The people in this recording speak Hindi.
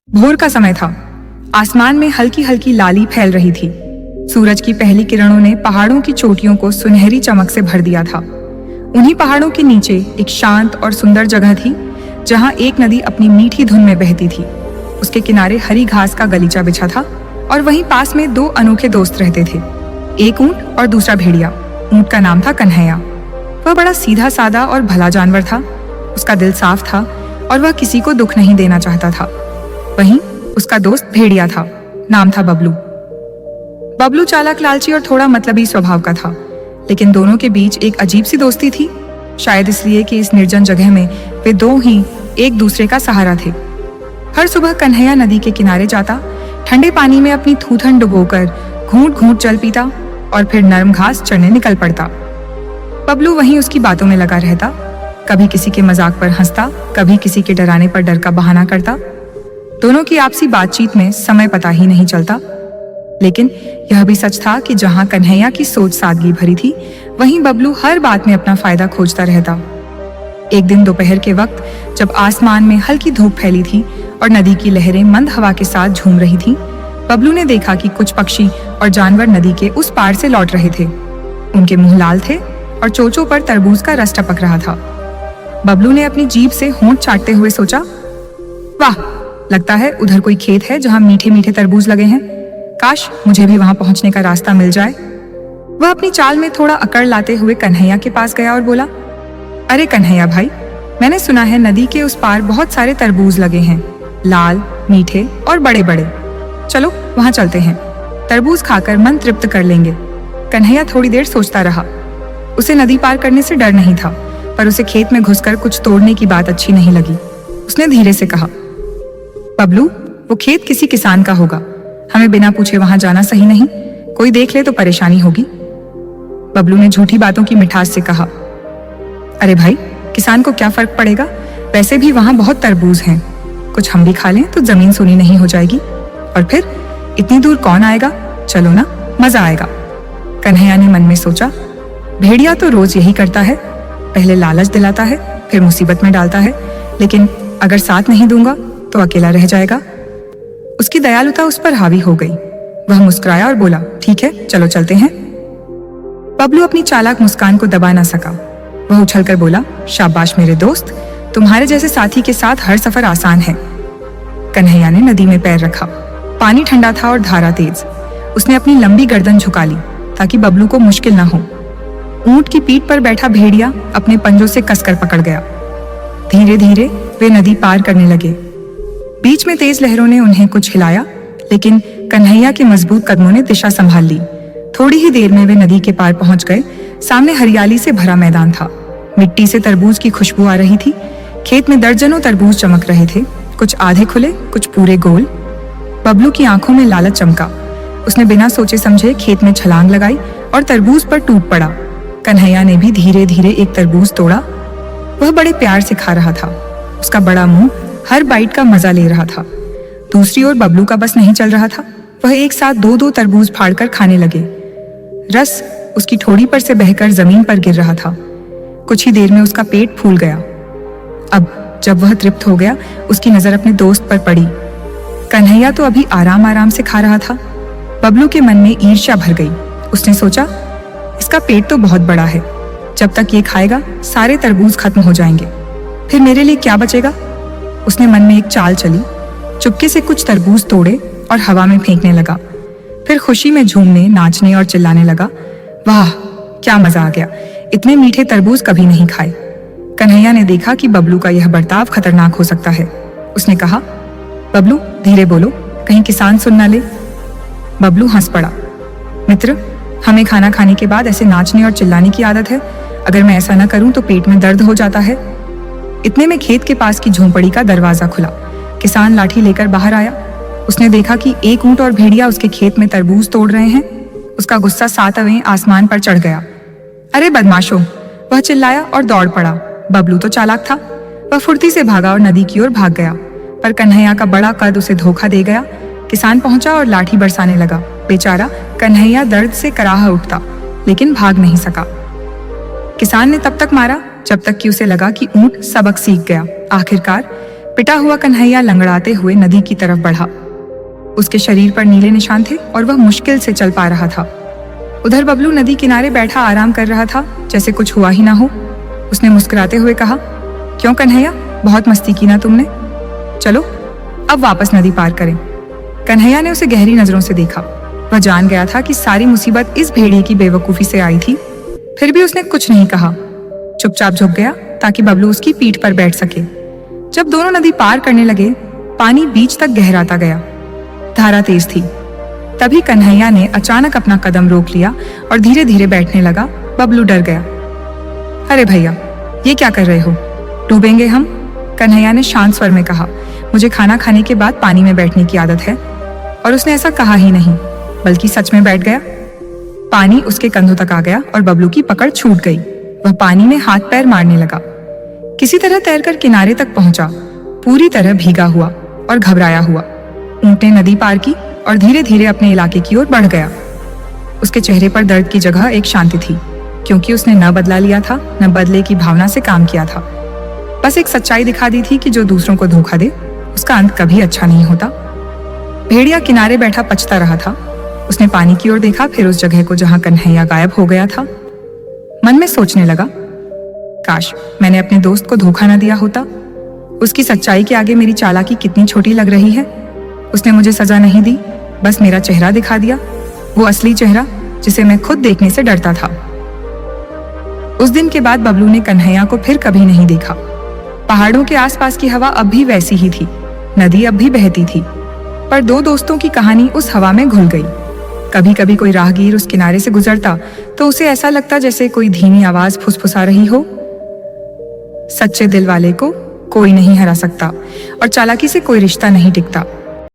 भोर का समय था। आसमान में हल्की हल्की लाली फैल रही थी। सूरज की पहली किरणों ने पहाड़ों की चोटियों को सुनहरी चमक से भर दिया था। उन्हीं पहाड़ों के नीचे एक शांत और सुंदर जगह थी, जहां एक नदी अपनी मीठी धुन में बहती थी। उसके किनारे हरी घास का गलीचा बिछा था और वहीं पास में दो अनोखे दोस्त रहते थे, एक ऊंट और दूसरा भेड़िया। ऊंट का नाम था कन्हैया। वह बड़ा सीधा साधा और भला जानवर था। उसका दिल साफ था और वह किसी को दुख नहीं देना चाहता था। वहीं उसका दोस्त भेड़िया था, नाम था बबलू। बबलू चालाक, लालची और थोड़ा मतलबी स्वभाव का था, लेकिन दोनों के बीच एक अजीब सी दोस्ती थी। शायद इसलिए कि इस निर्जन जगह में वे दो ही एक दूसरे का सहारा थे। हर सुबह कन्हैया नदी के किनारे जाता, ठंडे पानी में अपनी थूथन डुबोकर घूंट घूंट जल पीता और फिर नरम घास चढ़ने निकल पड़ता। बबलू वहीं उसकी बातों में लगा रहता, कभी किसी के मजाक पर हंसता, कभी किसी के डराने पर डर का बहाना करता। दोनों की आपसी बातचीत में समय पता ही नहीं चलता। लेकिन यह भी सच था कि जहां कन्हैया की सोच सादगी भरी थी, वहीं बबलू हर बात में अपना फायदा खोजता रहता। एक दिन दोपहर के वक्त जब आसमान में हल्की धूप फैली थी और नदी की लहरें मंद हवा के साथ झूम रही थीं, बबलू ने देखा कि कुछ पक्षी और जानवर नदी के उस पार से लौट रहे थे। उनके मुंह लाल थे और चोंचों पर तरबूज का रस टपक रहा था। बबलू ने अपनी जीभ से होंठ चाटते हुए सोचा, वाह, लगता है उधर कोई खेत है जहां मीठे मीठे तरबूज लगे हैं। काश मुझे भी वहां पहुंचने का रास्ता मिल जाए। वह अपनी चाल में थोड़ा अकड़ लाते हुए कन्हैया के पास गया और बोला, अरे कन्हैया भाई, मैंने सुना है नदी के उस पार बहुत सारे तरबूज लगे हैं, लाल, मीठे और बड़े बड़े। चलो वहां चलते हैं, तरबूज खाकर मन तृप्त कर लेंगे। कन्हैया थोड़ी देर सोचता रहा। उसे नदी पार करने से डर नहीं था, पर उसे खेत में घुसकर कुछ तोड़ने की बात अच्छी नहीं लगी। उसने धीरे से कहा, बबलू, वो खेत किसी किसान का होगा, हमें बिना पूछे वहां जाना सही नहीं, कोई देख ले तो परेशानी होगी। बबलू ने झूठी बातों की मिठास से कहा, अरे भाई, किसान को क्या फर्क पड़ेगा, वैसे भी वहां बहुत तरबूज हैं, कुछ हम भी खा लें तो जमीन सोनी नहीं हो जाएगी, और फिर इतनी दूर कौन आएगा, चलो ना, मजा आएगा। कन्हैया ने मन में सोचा, भेड़िया तो रोज यही करता है, पहले लालच दिलाता है, फिर मुसीबत में डालता है, लेकिन अगर साथ नहीं दूंगा तो अकेला रह जाएगा। उसकी दयालुता उस पर हावी हो गई। वह मुस्कुराया और बोला, ठीक है, चलो चलते हैं। बबलू अपनी चालाक मुस्कान को दबा ना सका। वह उछलकर बोला, शाबाश मेरे दोस्त, तुम्हारे जैसे साथी के साथ हर सफर आसान है। कन्हैया ने नदी में पैर रखा। पानी ठंडा था और धारा तेज। उसने अपनी लंबी गर्दन झुका ली ताकि बबलू को मुश्किल ना हो। ऊंट की पीठ पर बैठा भेड़िया अपने पंजों से कसकर पकड़ गया। धीरे धीरे वे नदी पार करने लगे। बीच में तेज लहरों ने उन्हें कुछ हिलाया, लेकिन कन्हैया के मजबूत कदमों ने दिशा संभाल ली। थोड़ी ही देर में वे नदी के पार पहुंच गए। सामने हरियाली से भरा मैदान था। मिट्टी से तरबूज की खुशबू आ रही थी। खेत में दर्जनों तरबूज चमक रहे थे, कुछ आधे खुले, कुछ पूरे गोल। बबलू की आंखों में लालच चमका। उसने बिना सोचे समझे खेत में छलांग लगाई और तरबूज पर टूट पड़ा। कन्हैया ने भी धीरे धीरे एक तरबूज तोड़ा। वह बड़े प्यार से खा रहा था। उसका बड़ा मुंह हर बाइट का मजा ले रहा था। दूसरी ओर बबलू का बस नहीं चल रहा था। वह एक साथ दो दो तरबूज फाड़कर खाने लगे। रस उसकी ठोड़ी पर से बहकर जमीन पर गिर रहा था। कुछ ही देर में उसका पेट फूल गया। अब जब वह तृप्त हो गया, उसकी नजर अपने दोस्त पर पड़ी। कन्हैया तो अभी आराम आराम से खा रहा था। बबलू के मन में ईर्ष्या भर गई। उसने सोचा, इसका पेट तो बहुत बड़ा है, जब तक ये खाएगा सारे तरबूज खत्म हो जाएंगे, फिर मेरे लिए क्या बचेगा। उसने मन में एक चाल चली। चुपके से कुछ तरबूज तोड़े और हवा में फेंकने लगा। फिर खुशी में झूमने, नाचने और चिल्लाने लगा। वाह, क्या मजा आ गया, इतने मीठे तरबूज कभी नहीं खाए। कन्हैया ने देखा कि बबलू का यह बर्ताव खतरनाक हो सकता है। उसने कहा, बबलू धीरे बोलो, कहीं किसान सुन ना ले। बबलू हंस पड़ा। मित्र, हमें खाना खाने के बाद ऐसे नाचने और चिल्लाने की आदत है। अगर मैं ऐसा न करूं तो पेट में दर्द हो जाता है। इतने में खेत के पास की झोंपड़ी का दरवाजा खुला। किसान लाठी लेकर बाहर आया। उसने देखा कि एक ऊंट और भेड़िया उसके खेत में तरबूज तोड़ रहे हैं। उसका गुस्सा सातवें आसमान पर चढ़ गया। अरे बदमाशों, वह चिल्लाया और दौड़ पड़ा। बबलू तो चालाक था। वह फुर्ती से भागा और नदी की ओर भाग गया, पर कन्हैया का बड़ा कद उसे धोखा दे गया। किसान पहुंचा और लाठी बरसाने लगा। बेचारा कन्हैया दर्द से कराह उठता, लेकिन भाग नहीं सका। किसान ने तब तक मारा जब तक कि उसे लगा कि ऊंट सबक सीख गया। आखिरकार पिटा हुआ कन्हैया लंगड़ाते हुए नदी की तरफ बढ़ा। उसके शरीर पर नीले निशान थे और वह मुश्किल से चल पा रहा था। उधर बबलू नदी किनारे बैठा आराम कर रहा था, जैसे कुछ हुआ ही ना हो। उसने मुस्कुराते हुए कहा, क्यों कन्हैया, बहुत मस्ती की ना तुमने? चलो अब वापस नदी पार करें। कन्हैया ने उसे गहरी नजरों से देखा। वह जान गया था कि सारी मुसीबत इस भेड़िए की बेवकूफी से आई थी। फिर भी उसने कुछ नहीं कहा, चुपचाप झुक गया ताकि बबलू उसकी पीठ पर बैठ सके। जब दोनों नदी पार करने लगे, पानी बीच तक गहराता गया। धारा तेज थी। तभी कन्हैया ने अचानक अपना कदम रोक लिया और धीरे धीरे बैठने लगा। बबलू डर गया। अरे भैया, ये क्या कर रहे हो? डूबेंगे हम? कन्हैया ने शांत स्वर में कहा। मुझे खाना खाने के बाद पानी में बैठने की आदत है। और उसने ऐसा कहा ही नहीं, बल्कि सच में बैठ गया। पानी उसके कंधों तक आ गया और बबलू की पकड़ छूट गई। वह पानी में हाथ पैर मारने लगा। किसी तरह तैरकर किनारे तक पहुंचा, पूरी तरह भीगा हुआ और घबराया हुआ। ऊंट ने नदी पार की और धीरे धीरे अपने इलाके की ओर बढ़ गया। उसके चेहरे पर दर्द की जगह एक शांति थी, क्योंकि उसने न बदला लिया था, न बदले की भावना से काम किया था। बस एक सच्चाई दिखा दी थी कि जो दूसरों को धोखा दे, उसका अंत कभी अच्छा नहीं होता। भेड़िया किनारे बैठा पछता रहा था। उसने पानी की ओर देखा, फिर उस जगह को जहां कन्हैया गायब हो गया था। मन में सोचने लगा, काश मैंने अपने दोस्त को धोखा न दिया होता। उसकी सच्चाई के आगे मेरी चालाकी कितनी छोटी लग रही है। उसने मुझे सजा नहीं दी, बस मेरा चेहरा दिखा दिया, वो असली चेहरा जिसे मैं खुद देखने से डरता था। उस दिन के बाद बबलू ने कन्हैया को फिर कभी नहीं देखा। पहाड़ों के आसपास की हवा अब भी वैसी ही थी, नदी अब भी बहती थी, पर दो दोस्तों की कहानी उस हवा में घुल गई। कभी कभी कोई राहगीर उस किनारे से गुजरता तो उसे ऐसा लगता जैसे कोई धीमी आवाज फुसफुसा रही हो। सच्चे दिल वाले को कोई नहीं हरा सकता और चालाकी से कोई रिश्ता नहीं टिकता।